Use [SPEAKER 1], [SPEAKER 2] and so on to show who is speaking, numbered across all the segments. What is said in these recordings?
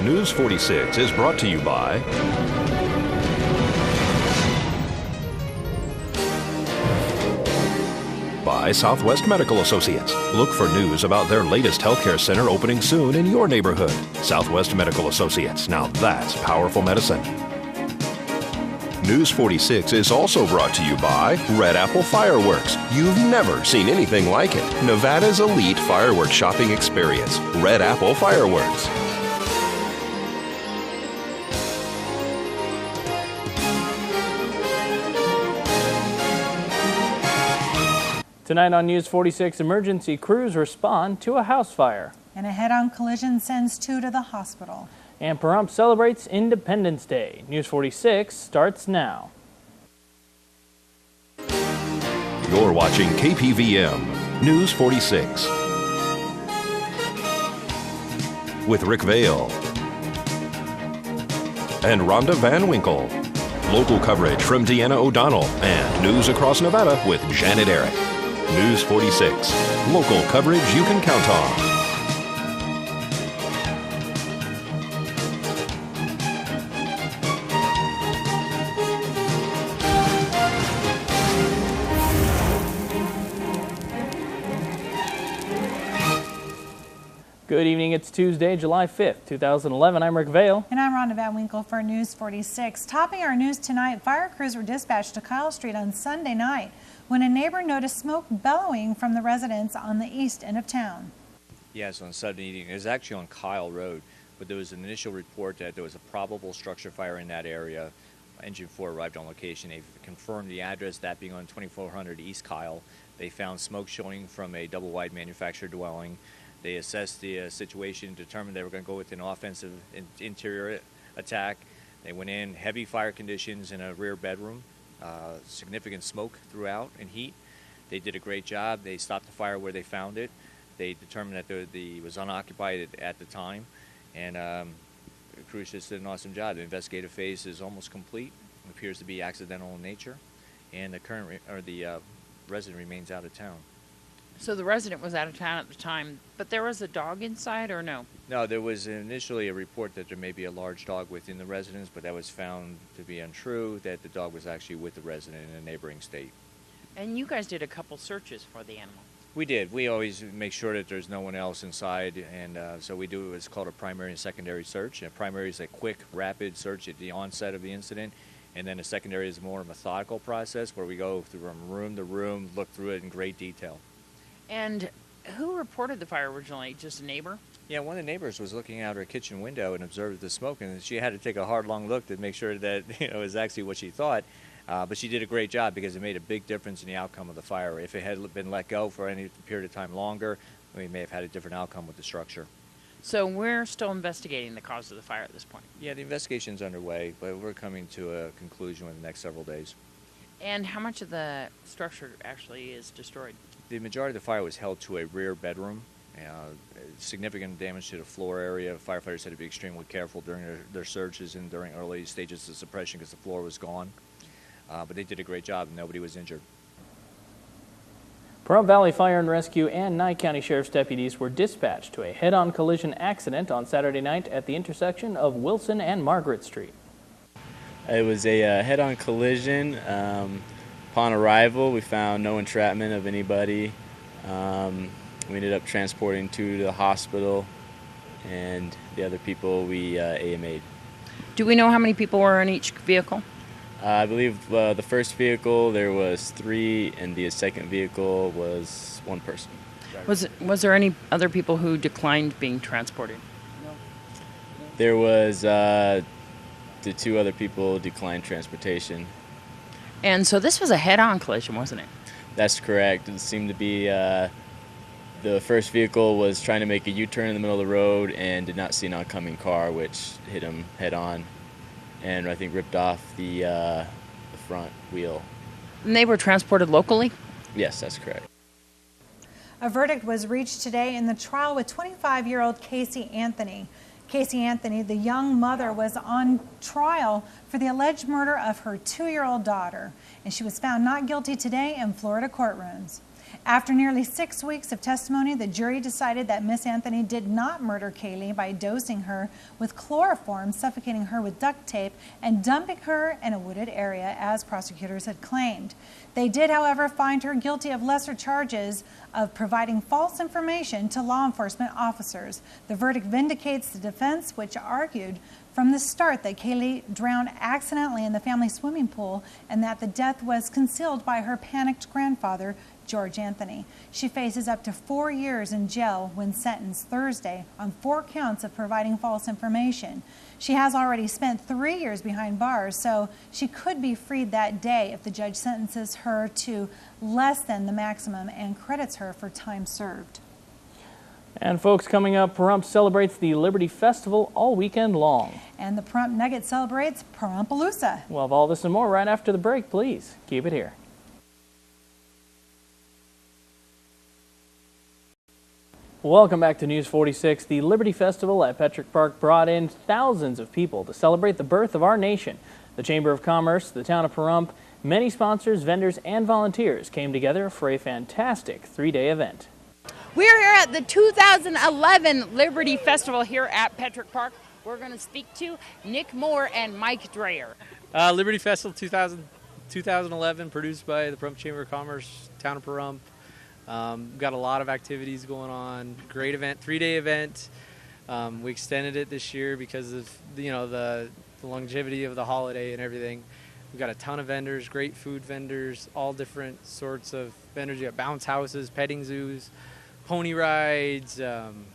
[SPEAKER 1] News 46 is brought to you by Southwest Medical Associates. Look for news about their latest healthcare center opening soon in your neighborhood. Southwest Medical Associates. Now that's powerful medicine. News 46 is also brought to you by Red Apple Fireworks. You've never seen anything like it. Nevada's elite fireworks shopping experience. Red Apple Fireworks.
[SPEAKER 2] Tonight on News 46, emergency crews respond to a house fire.
[SPEAKER 3] And a head-on collision sends 2 to the hospital.
[SPEAKER 2] And Pahrump celebrates Independence Day. News 46 starts now.
[SPEAKER 1] You're watching KPVM News 46 with Rick Vale and Rhonda Van Winkle. Local coverage from Deanna O'Donnell and news across Nevada with Janet Eric. News 46, local coverage you can count on.
[SPEAKER 2] Good evening, it's Tuesday, July 5th, 2011. I'm Rick Vale.
[SPEAKER 3] And I'm Rhonda Van Winkle for News 46. Topping our news tonight, fire crews were dispatched to Kyle Street on Sunday night when a neighbor noticed smoke bellowing from the residence on the east end of town.
[SPEAKER 4] Yes, on Sunday evening. It was actually on Kyle Road, but there was an initial report that there was a probable structure fire in that area. Engine 4 arrived on location. They confirmed the address, that being on 2400 East Kyle. They found smoke showing from a double-wide manufactured dwelling. They assessed the situation, determined they were going to go with an offensive interior attack. They went in, heavy fire conditions in a rear bedroom, significant smoke throughout and heat. They did a great job. They stopped the fire where they found it. They determined that it was unoccupied at the time, and the crew just did an awesome job. The investigative phase is almost complete. It appears to be accidental in nature, and the resident remains out of town.
[SPEAKER 5] So the resident was out of town at the time, but there was a dog inside or no?
[SPEAKER 4] No, there was initially a report that there may be a large dog within the residence, but that was found to be untrue, that the dog was actually with the resident in a neighboring state.
[SPEAKER 5] And you guys did a couple searches for the animal.
[SPEAKER 4] We did. We always make sure that there's no one else inside, and so we do what's called a primary and secondary search. And primary is a quick, rapid search at the onset of the incident, and then a secondary is a more methodical process where we go from room to room, look through it in great detail.
[SPEAKER 5] And who reported the fire originally? Just a neighbor?
[SPEAKER 4] Yeah, one of the neighbors was looking out her kitchen window and observed the smoke, and she had to take a hard, long look to make sure that it was actually what she thought. But she did a great job because it made a big difference in the outcome of the fire. If it had been let go for any period of time longer, we may have had a different outcome with the structure.
[SPEAKER 5] So we're still investigating the cause of the fire at this point?
[SPEAKER 4] Yeah, the investigation's underway, but we're coming to a conclusion in the next several days.
[SPEAKER 5] And how much of the structure actually is destroyed?
[SPEAKER 4] The majority of the fire was held to a rear bedroom. Significant damage to the floor area. Firefighters had to be extremely careful during their searches and during early stages of suppression because the floor was gone. But they did a great job and nobody was injured.
[SPEAKER 2] Pahrump Valley Fire and Rescue and Nye County Sheriff's deputies were dispatched to a head-on collision accident on Saturday night at the intersection of Wilson and Margaret Street.
[SPEAKER 6] It was a head-on collision. Upon arrival, we found no entrapment of anybody. We ended up transporting 2 to the hospital, and the other people we AMA'd.
[SPEAKER 5] Do we know how many people were in each vehicle?
[SPEAKER 6] I believe the first vehicle there was 3, and the second vehicle was 1 person.
[SPEAKER 5] Was there any other people who declined being transported?
[SPEAKER 6] No. There was the 2 other people declined transportation.
[SPEAKER 5] And so this was a head-on collision, wasn't it?
[SPEAKER 6] That's correct. It seemed to be the first vehicle was trying to make a U-turn in the middle of the road and did not see an oncoming car, which hit him head-on, and I think ripped off the front wheel.
[SPEAKER 5] And they were transported locally?
[SPEAKER 6] Yes, that's correct.
[SPEAKER 3] A verdict was reached today in the trial with 25-year-old Casey Anthony. Casey Anthony, the young mother, was on trial for the alleged murder of her 2-year-old daughter, and she was found not guilty today in Florida courtrooms. After nearly 6 weeks of testimony, the jury decided that Miss Anthony did not murder Kaylee by dosing her with chloroform, suffocating her with duct tape, and dumping her in a wooded area, as prosecutors had claimed. They did, however, find her guilty of lesser charges of providing false information to law enforcement officers. The verdict vindicates the defense, which argued from the start that Kaylee drowned accidentally in the family swimming pool and that the death was concealed by her panicked grandfather, George Anthony. She faces up to 4 years in jail when sentenced Thursday on 4 counts of providing false information. She has already spent 3 years behind bars, so she could be freed that day if the judge sentences her to less than the maximum and credits her for time served.
[SPEAKER 2] And folks, coming up, Pahrump celebrates the Liberty Festival all weekend long.
[SPEAKER 3] And the Pahrump Nugget celebrates Pahrump-Pa-loosa.
[SPEAKER 2] We'll have all this and more right after the break. Please keep it here. Welcome back to News 46. The Liberty Festival at Petrack Park brought in thousands of people to celebrate the birth of our nation. The Chamber of Commerce, the town of Pahrump, many sponsors, vendors, and volunteers came together for a fantastic 3-day event.
[SPEAKER 5] We are here at the 2011 Liberty Festival here at Petrack Park. We're going to speak to Nick Moore and Mike Dreyer.
[SPEAKER 7] Liberty Festival 2011, produced by the Pahrump Chamber of Commerce, town of Pahrump. Got a lot of activities going on. Great event, 3-day event. We extended it this year because of the longevity of the holiday and everything. We've got a ton of vendors, great food vendors, all different sorts of vendors. You got bounce houses, petting zoos, pony rides, live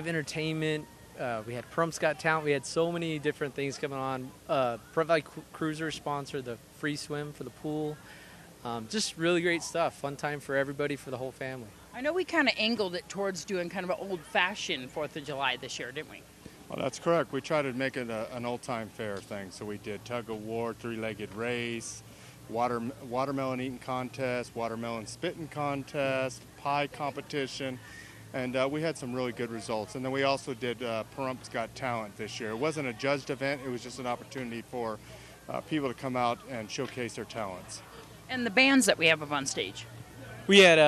[SPEAKER 7] entertainment. We had Pahrump's Got Talent. We had so many different things coming on. Pahrump Valley Cruisers sponsored the free swim for the pool. Just really great stuff. Fun time for everybody, for the whole family.
[SPEAKER 5] I know we kind of angled it towards doing kind of an old-fashioned 4th of July this year, didn't we?
[SPEAKER 8] Well, that's correct. We tried to make it an old-time fair thing. So we did tug-of-war, 3-legged race, watermelon eating contest, watermelon spitting contest, pie competition, and we had some really good results. And then we also did Pahrump's Got Talent this year. It wasn't a judged event. It was just an opportunity for people to come out and showcase their talents.
[SPEAKER 5] And the bands that we have up on stage.
[SPEAKER 7] We had,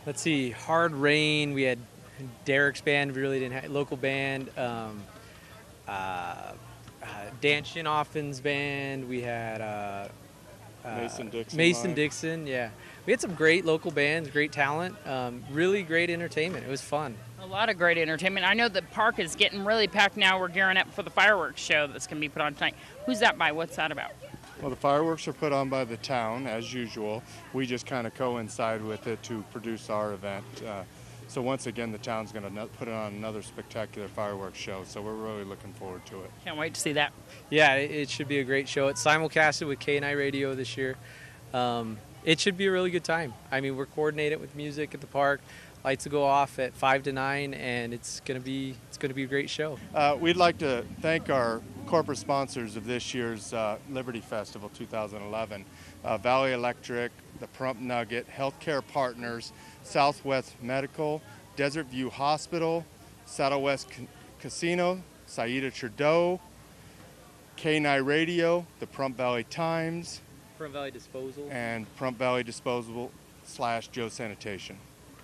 [SPEAKER 7] let's see, Hard Rain. We had Derek's band, we really didn't have local band. Dan Shinoffin's band. We had Mason Dixon, yeah. We had some great local bands, great talent, really great entertainment. It was fun.
[SPEAKER 5] A lot of great entertainment. I know the park is getting really packed now. We're gearing up for the fireworks show that's going to be put on tonight. Who's that by? What's that about?
[SPEAKER 8] Well, the fireworks are put on by the town, as usual. We just kind of coincide with it to produce our event. So once again, the town's going to put on another spectacular fireworks show, so we're really looking forward to it.
[SPEAKER 5] Can't wait to see that.
[SPEAKER 7] Yeah, it should be a great show. It's simulcasted with K&I Radio this year. It should be a really good time. I mean, we're coordinated with music at the park. Lights will go off at 5 to 9, and it's going to be a great show.
[SPEAKER 8] We'd like to thank our corporate sponsors of this year's Liberty Festival 2011, Valley Electric, the Pahrump Nugget, Healthcare Partners, Southwest Medical, Desert View Hospital, Saddle West Casino, Saida Trudeau, K&I Radio, the Pahrump Valley Times,
[SPEAKER 7] Pahrump Valley Disposal,
[SPEAKER 8] and Pahrump Valley Disposal / Joe Sanitation.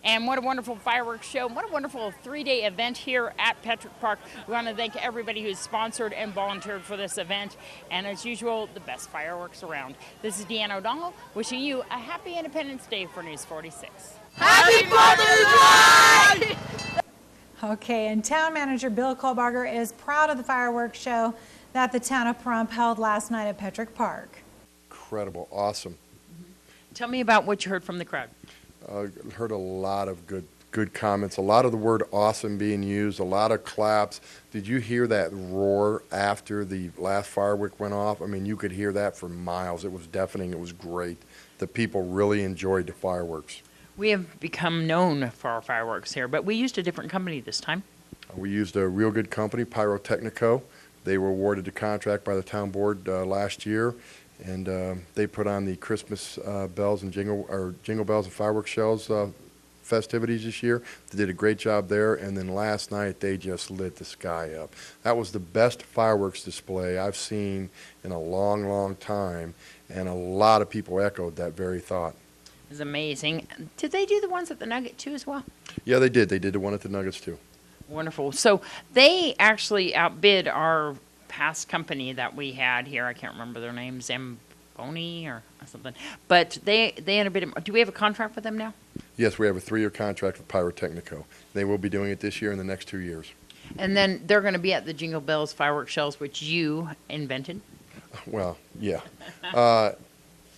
[SPEAKER 5] And what a wonderful fireworks show. What a wonderful 3-day event here at Petrack Park. We want to thank everybody who's sponsored and volunteered for this event. And as usual, the best fireworks around. This is Deanna O'Donnell wishing you a happy Independence Day for News 46.
[SPEAKER 9] Happy 4th of July!
[SPEAKER 3] Okay, and Town Manager Bill Kohbarger is proud of the fireworks show that the town of Pahrump held last night at Petrack Park.
[SPEAKER 10] Incredible, awesome.
[SPEAKER 5] Tell me about what you heard from the crowd.
[SPEAKER 10] Heard a lot of good comments, a lot of the word awesome being used, a lot of claps. Did you hear that roar after the last firework went off? I mean, you could hear that for miles. It was deafening. It was great. The people really enjoyed the fireworks.
[SPEAKER 5] We have become known for our fireworks here, but we used a different company this time.
[SPEAKER 10] We used a real good company, Pyrotechnico. They were awarded the contract by the town board last year. And they put on the Christmas bells and jingle bells and fireworks shells festivities this year. They did a great job there. And then last night they just lit the sky up. That was the best fireworks display I've seen in a long, long time. And a lot of people echoed that very thought.
[SPEAKER 5] Is amazing. Did they do the ones at the Nugget too as well?
[SPEAKER 10] Yeah, they did. They did the one at the Nuggets too.
[SPEAKER 5] Wonderful. So they actually outbid our past company that we had here. I can't remember their name, Zamboni or something. But they outbid. Do we have a contract with them now?
[SPEAKER 10] Yes, we have a 3-year contract with Pyrotechnico. They will be doing it this year and the next 2 years.
[SPEAKER 5] And then they're going to be at the Jingle Bells fireworks shows, which you invented.
[SPEAKER 10] Well, yeah.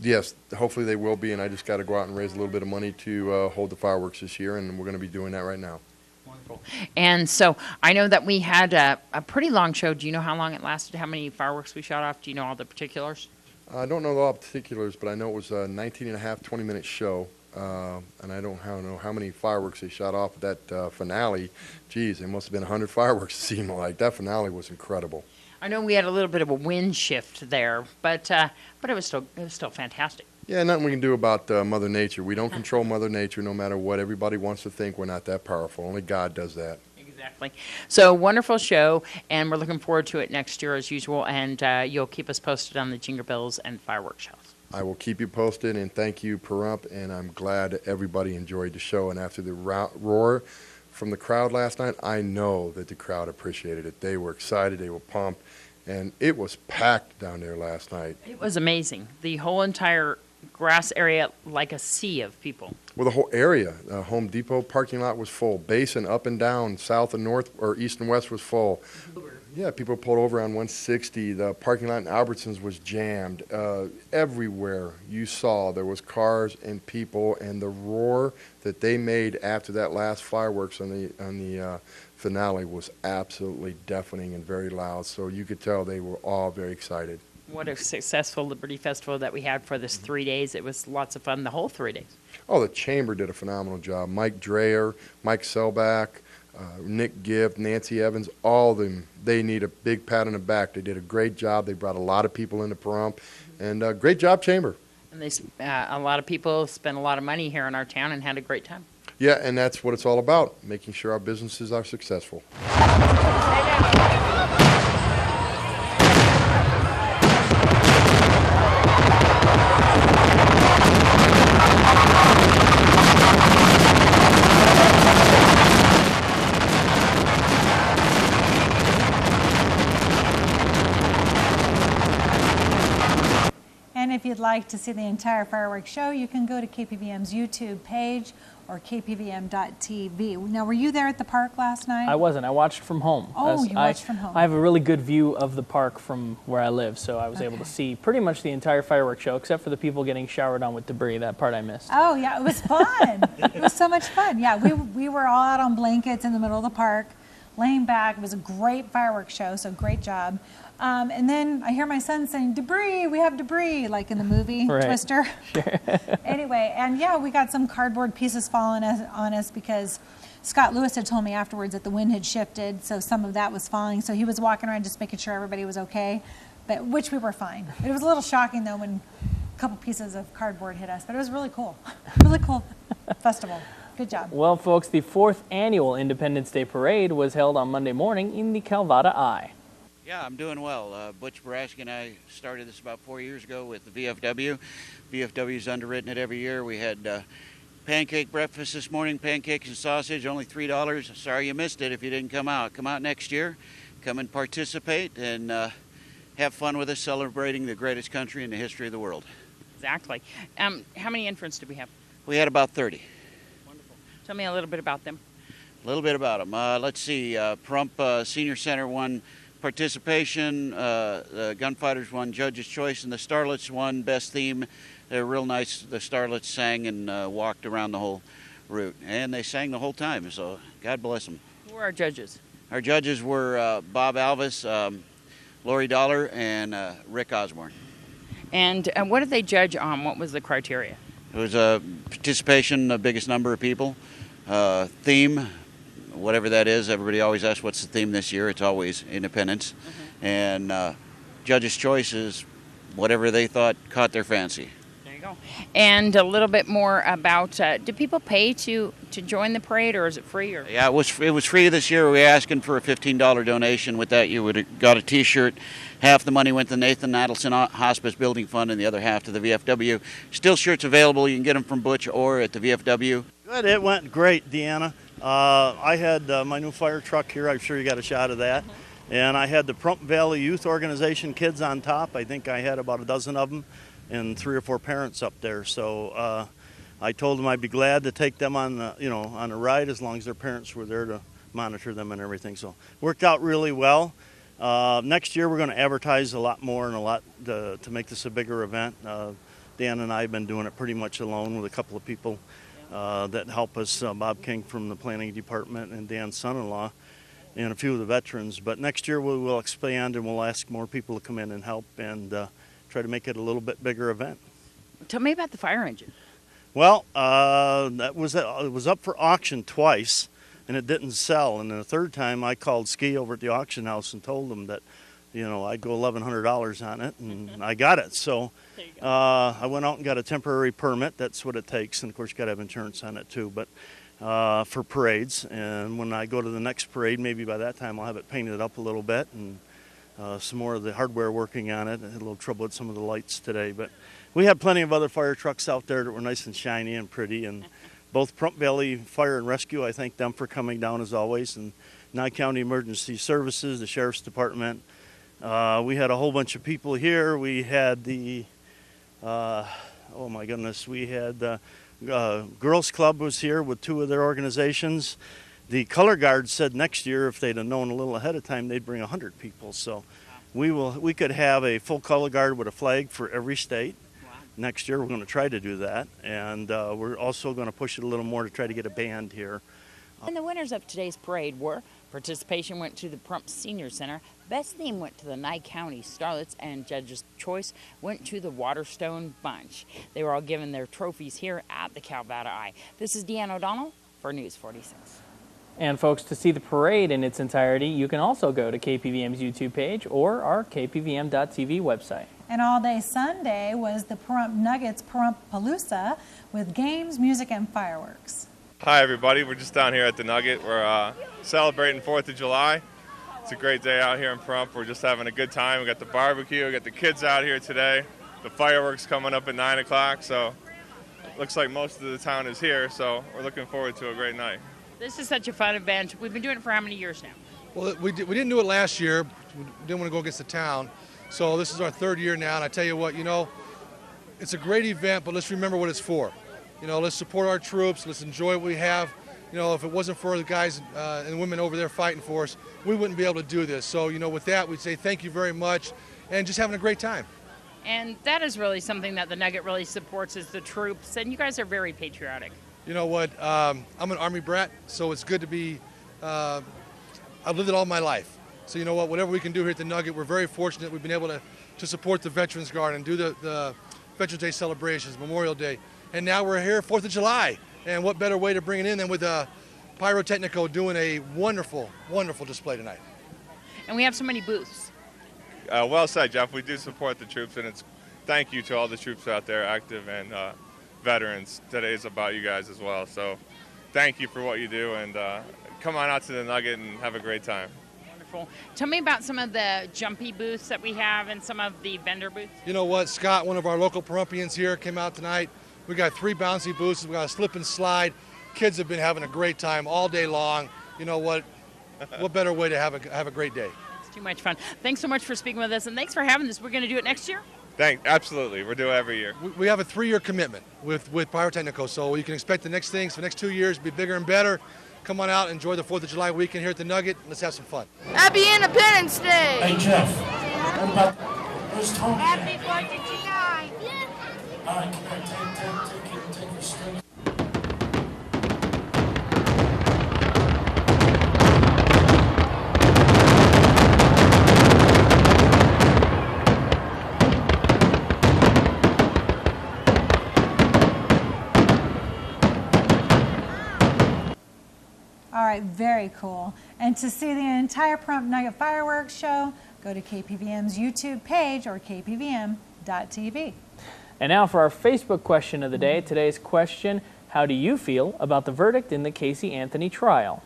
[SPEAKER 10] Yes, hopefully they will be, and I just got to go out and raise a little bit of money to hold the fireworks this year, and we're going to be doing that right now.
[SPEAKER 5] Wonderful. And so I know that we had a pretty long show. Do you know how long it lasted? How many fireworks we shot off? Do you know all the particulars?
[SPEAKER 10] I don't know all the particulars, but I know it was a 19-and-a-half, 20-minute show, and I don't know how many fireworks they shot off at that finale. Geez, it must have been 100 fireworks, it seemed like. That finale was incredible.
[SPEAKER 5] I know we had a little bit of a wind shift there, but it was still fantastic.
[SPEAKER 10] Yeah, nothing we can do about Mother Nature. We don't control Mother Nature no matter what. Everybody wants to think we're not that powerful. Only God does that.
[SPEAKER 5] Exactly. So wonderful show, and we're looking forward to it next year as usual, and you'll keep us posted on the Jingle Bells and fireworks shows.
[SPEAKER 10] I will keep you posted, and thank you, Pahrump, and I'm glad everybody enjoyed the show. And after the roar from the crowd last night, I know that the crowd appreciated it. They were excited. They were pumped. And it was packed down there last night.
[SPEAKER 5] It was amazing. The whole entire grass area, like a sea of people.
[SPEAKER 10] Well, the whole area, Home Depot parking lot was full. Basin up and down, south and north, or east and west was full. Yeah, people pulled over on 160. The parking lot in Albertsons was jammed. Everywhere you saw, there was cars and people, and the roar that they made after that last fireworks on the finale was absolutely deafening and very loud. So you could tell they were all very excited.
[SPEAKER 5] What a successful Liberty Festival that we had for this 3 days. It was lots of fun the whole 3 days.
[SPEAKER 10] Oh, the Chamber did a phenomenal job. Mike Dreyer, Mike Selbach, Nick Gibb, Nancy Evans, all of them, they need a big pat on the back. They did a great job. They brought a lot of people into Pahrump, and great job, Chamber.
[SPEAKER 5] And a lot of people spent a lot of money here in our town and had a great time.
[SPEAKER 10] Yeah, and that's what it's all about, making sure our businesses are successful.
[SPEAKER 3] And if you'd like to see the entire fireworks show, you can go to KPVM's YouTube page or KPVM.TV. Now, were you there at the park last night?
[SPEAKER 2] I wasn't. I watched from home.
[SPEAKER 3] Oh, you watched from home.
[SPEAKER 2] I have a really good view of the park from where I live, so I was able to see pretty much the entire fireworks show, except for the people getting showered on with debris. That part I missed.
[SPEAKER 3] Oh, yeah, it was fun. It was so much fun. Yeah, we were all out on blankets in the middle of the park, laying back. It was a great fireworks show, so great job. And then I hear my son saying, "Debris, we have debris," like in the movie Twister. Sure. Anyway, and yeah, we got some cardboard pieces falling on us because Scott Lewis had told me afterwards that the wind had shifted, so some of that was falling. So he was walking around just making sure everybody was okay, but which we were fine. It was a little shocking though when a couple pieces of cardboard hit us, but it was really cool. Really cool festival. Good job.
[SPEAKER 2] Well, folks, the 4th annual Independence Day Parade was held on Monday morning in the Calvada Eye.
[SPEAKER 11] Yeah, I'm doing well. Butch Baraski and I started this about 4 years ago with the VFW. VFW's underwritten it every year. We had pancake breakfast this morning, pancakes and sausage, only $3. Sorry you missed it if you didn't come out. Come out next year, come and participate, and have fun with us celebrating the greatest country in the history of the world.
[SPEAKER 5] Exactly. How many entrants did we have?
[SPEAKER 11] We had about 30.
[SPEAKER 5] Wonderful. Tell me a little bit about them.
[SPEAKER 11] A little bit about them. Let's see, Pahrump Senior Center won participation, the Gunfighters won Judge's Choice, and the Starlets won Best Theme. They're real nice. The Starlets sang and walked around the whole route, and they sang the whole time, so God bless them.
[SPEAKER 5] Who were our judges?
[SPEAKER 11] Our judges were Bob Alvis, Lori Dollar, and Rick Osborne.
[SPEAKER 5] And what did they judge on? What was the criteria?
[SPEAKER 11] It was participation, the biggest number of people, theme, whatever that is. Everybody always asks what's the theme this year. It's always independence. And Judge's Choice is whatever they thought caught their fancy.
[SPEAKER 5] There you go. Wonderful. And a little bit more about, do people pay to join the parade, or is it free? Or?
[SPEAKER 11] Yeah, it was free this year. We were asking for a $15 donation. With that, you would have got a T-shirt. Half the money went to the Nathan Adelson Hospice Building Fund and the other half to the VFW. Still shirts available. You can get them from Butch or at the VFW.
[SPEAKER 12] Good. It went great, Deanna. I had my new fire truck here. I'm sure you got a shot of that. And I had the Pahrump Valley Youth Organization kids on top. I think I had about a dozen of them and 3 or 4 parents up there. So I told them I'd be glad to take them on on a ride as long as their parents were there to monitor them and everything. So worked out really well. Next year we're going to advertise a lot more and a lot to make this a bigger event. Dan and I have been doing it pretty much alone with a couple of people that help us, Bob King from the planning department and Dan's son-in-law and a few of the veterans. But next year we will expand and we'll ask more people to come in and help and try to make it a little bit bigger event.
[SPEAKER 5] Tell me about the fire engine.
[SPEAKER 12] Well, it was up for auction twice and it didn't sell. And then the third time I called Ski over at the auction house and told them that, I'd go $1,100 on it, and I got it. So I went out and got a temporary permit. That's what it takes. And of course you got to have insurance on it too. But for parades, and when I go to the next parade, maybe by that time I'll have it painted up a little bit and some more of the hardware working on it. I had a little trouble with some of the lights today, but we had plenty of other fire trucks out there that were nice and shiny and pretty. And both Pahrump Valley Fire and Rescue, I thank them for coming down as always, and Nye County Emergency Services, the Sheriff's Department. We had a whole bunch of people here. We had the, oh my goodness, we had the Girls Club was here with 2 of their organizations. The Color Guard said next year, if they'd have known a little ahead of time, they'd bring 100 people. So we could have a full Color Guard with a flag for every state. Next year we're going to try to do that, and we're also going to push it a little more to try to get a band here.
[SPEAKER 5] And the winners of today's parade were: participation went to the Pahrump Senior Center, best theme went to the Nye County Starlets, and judge's choice went to the Waterstone Bunch. They were all given their trophies here at the Calvada Eye. This is Deanna O'Donnell for News 46.
[SPEAKER 2] And folks, to see the parade in its entirety, you can also go to KPVM's YouTube page or our KPVM.TV website.
[SPEAKER 3] And all day Sunday was the Pahrump Nuggets Pahrump-Pa-loosa with games, music, and fireworks.
[SPEAKER 13] Hi everybody, we're just down here at the Nugget. We're celebrating 4th of July. It's a great day out here in Pahrump. We're just having a good time. We got the barbecue, we got the kids out here today. The fireworks coming up at 9 o'clock, so it looks like most of the town is here, so we're looking forward to a great night.
[SPEAKER 5] This is such a fun event. We've been doing it for how many years now?
[SPEAKER 14] Well, we didn't do it last year. We didn't want to go against the town. So this is our 3rd year now, and I tell you what, it's a great event, but let's remember what it's for. Let's support our troops. Let's enjoy what we have. If it wasn't for the guys and women over there fighting for us, we wouldn't be able to do this. So, with that, we'd say thank you very much and just having a great time.
[SPEAKER 5] And that is really something that the Nugget really supports, is the troops, and you guys are very patriotic.
[SPEAKER 14] You know what, I'm an Army brat, so it's good to be, I've lived it all my life. So you know what, whatever we can do here at the Nugget, we're very fortunate we've been able to support the Veterans Guard and do the Veterans Day celebrations, Memorial Day. And now we're here, 4th of July. And what better way to bring it in than with Pyrotechnico doing a wonderful, wonderful display tonight.
[SPEAKER 5] And we have so many booths.
[SPEAKER 13] Well said, Jeff. We do support the troops, and it's thank you to all the troops out there, active and veterans. Today is about you guys as well. So thank you for what you do, and come on out to the Nugget and have a great time.
[SPEAKER 5] Wonderful. Tell me about some of the jumpy booths that we have and some of the vendor booths.
[SPEAKER 14] You know what, Scott, one of our local Pahrumpians here, came out tonight. We got 3 bouncy booths. We got a slip and slide. Kids have been having a great time all day long. You know what better way to have a great day.
[SPEAKER 5] It's too much fun. Thanks so much for speaking with us, and thanks for having this. We're going to do it next year?
[SPEAKER 13] Absolutely. We're doing it every year.
[SPEAKER 14] We have a 3-year commitment with Pyrotechnico, so you can expect the next things for the next 2 years to be bigger and better. Come on out, enjoy the 4th of July weekend here at the Nugget. Let's have some fun.
[SPEAKER 9] Happy Independence Day!
[SPEAKER 15] Hey, Jeff. Where's Tony?
[SPEAKER 9] Happy 4th of July!
[SPEAKER 15] All right, come here. Take your string.
[SPEAKER 3] All right, very cool. And to see the entire Pahrump Nugget fireworks show, go to KPVM's YouTube page or KPVM.TV.
[SPEAKER 2] And now for our Facebook question of the day. Today's question, how do you feel about the verdict in the Casey Anthony trial?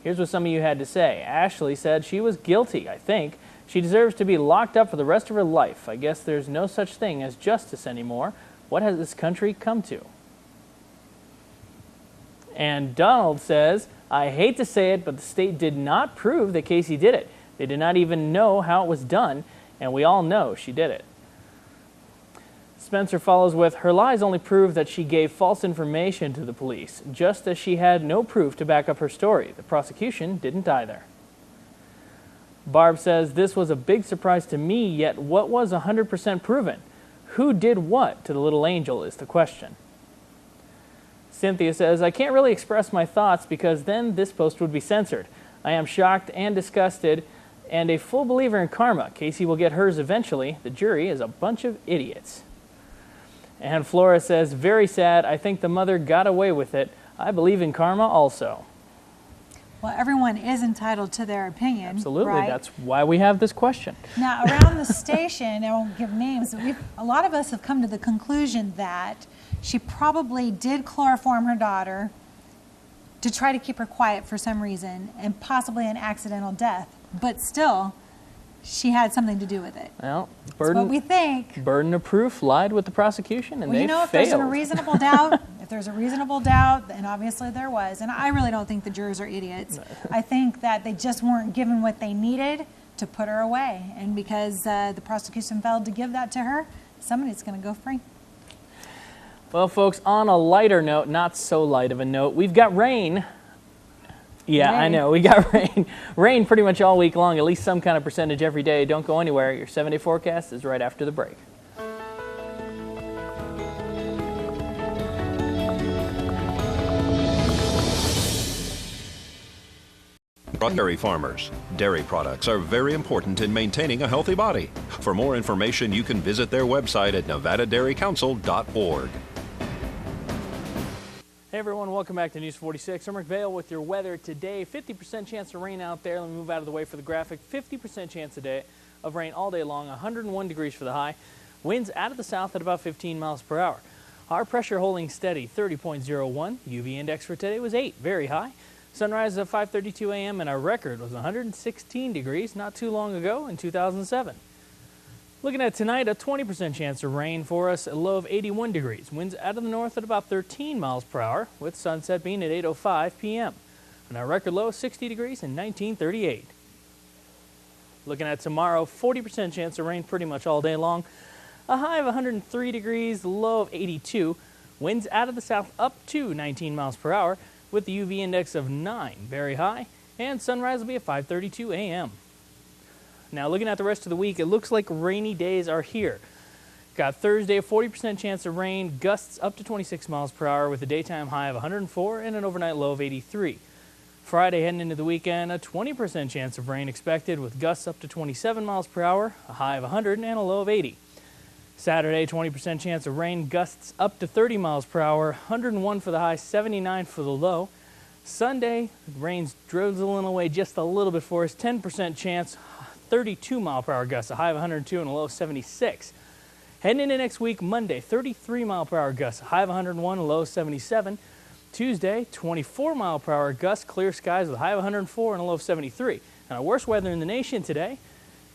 [SPEAKER 2] Here's what some of you had to say. Ashley said she was guilty, I think. She deserves to be locked up for the rest of her life. I guess there's no such thing as justice anymore. What has this country come to? And Donald says, I hate to say it, but the state did not prove that Casey did it. They did not even know how it was done, and we all know she did it. Spencer follows with, her lies only prove that she gave false information to the police, just as she had no proof to back up her story. The prosecution didn't either. Barb says, this was a big surprise to me, yet what was 100% proven? Who did what to the little angel is the question. Cynthia says, I can't really express my thoughts because then this post would be censored. I am shocked and disgusted and a full believer in karma. Casey will get hers eventually. The jury is a bunch of idiots. And Flora says, very sad. I think the mother got away with it. I believe in karma also.
[SPEAKER 3] Well, everyone is entitled to their opinion.
[SPEAKER 2] Absolutely.
[SPEAKER 3] Right?
[SPEAKER 2] That's why we have this question.
[SPEAKER 3] Now, around the station, I won't give names, a lot of us have come to the conclusion that she probably did chloroform her daughter to try to keep her quiet for some reason, and possibly an accidental death. But still, she had something to do with it.
[SPEAKER 2] Well,
[SPEAKER 3] That's what we think.
[SPEAKER 2] Burden of proof lied with the prosecution, and they failed.
[SPEAKER 3] If there's a reasonable doubt, and obviously there was, and I really don't think the jurors are idiots. I think that they just weren't given what they needed to put her away, and because the prosecution failed to give that to her, somebody's going to go free.
[SPEAKER 2] Well, folks, on a lighter note, not so light of a note, we've got rain. Yeah, I know. We got rain. Rain pretty much all week long, at least some kind of percentage every day. Don't go anywhere. Your 7-day forecast is right after the break.
[SPEAKER 1] Dairy farmers. Dairy products are very important in maintaining a healthy body. For more information, you can visit their website at nevadadairycouncil.org.
[SPEAKER 2] Hey everyone, welcome back to News 46. I'm Rick Vale with your weather today. 50% chance of rain out there. Let me move out of the way for the graphic. 50% chance of rain all day long. 101 degrees for the high. Winds out of the south at about 15 miles per hour. Our pressure holding steady, 30.01. UV index for today was 8, very high. Sunrise at 5:32 a.m. and our record was 116 degrees not too long ago in 2007. Looking at tonight, a 20% chance of rain for us, a low of 81 degrees. Winds out of the north at about 13 miles per hour, with sunset being at 8:05 p.m. And our record low is 60 degrees in 1938. Looking at tomorrow, 40% chance of rain pretty much all day long. A high of 103 degrees, low of 82. Winds out of the south up to 19 miles per hour, with the UV index of 9, very high. And sunrise will be at 5:32 a.m. Now, looking at the rest of the week, it looks like rainy days are here. Got Thursday, a 40% chance of rain, gusts up to 26 miles per hour with a daytime high of 104 and an overnight low of 83. Friday, heading into the weekend, a 20% chance of rain expected with gusts up to 27 miles per hour, a high of 100 and a low of 80. Saturday, 20% chance of rain, gusts up to 30 miles per hour, 101 for the high, 79 for the low. Sunday, rain's drizzling away just a little bit for us, 10% chance, 32 mile per hour gusts, a high of 102 and a low of 76. Heading into next week, Monday, 33 mile per hour gusts, a high of 101, a low of 77. Tuesday, 24 mile per hour gusts, clear skies with a high of 104 and a low of 73. And our worst weather in the nation today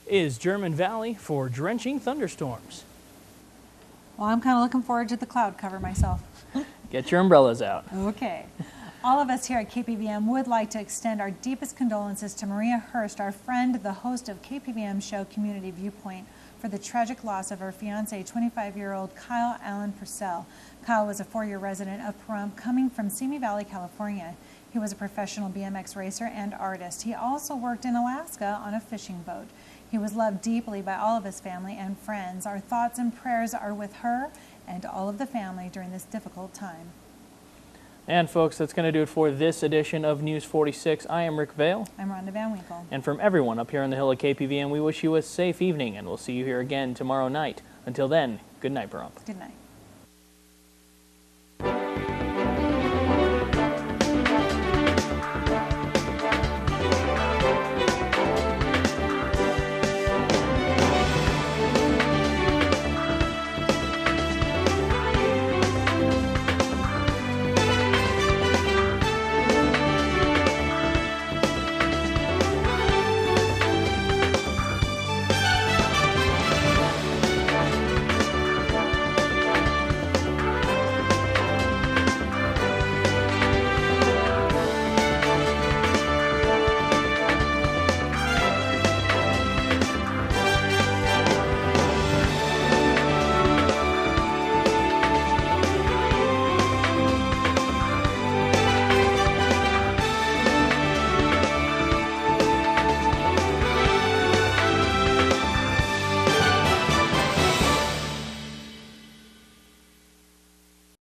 [SPEAKER 2] is German Valley for drenching thunderstorms.
[SPEAKER 3] Well, I'm kind of looking forward to the cloud cover myself.
[SPEAKER 2] Get your umbrellas out.
[SPEAKER 3] Okay. All of us here at KPVM would like to extend our deepest condolences to Maria Hurst, our friend, the host of KPVM show Community Viewpoint, for the tragic loss of her fiance, 25-year-old Kyle Alan Purcell. Kyle was a 4-year resident of Pahrump, coming from Simi Valley, California. He was a professional BMX racer and artist. He also worked in Alaska on a fishing boat. He was loved deeply by all of his family and friends. Our thoughts and prayers are with her and all of the family during this difficult time.
[SPEAKER 2] And folks, that's going to do it for this edition of News 46. I am Rick Vale.
[SPEAKER 3] I'm Rhonda Van Winkle.
[SPEAKER 2] And from everyone up here on the hill at KPVM, we wish you a safe evening, and we'll see you here again tomorrow night. Until then, good night, Pahrump.
[SPEAKER 3] Good night.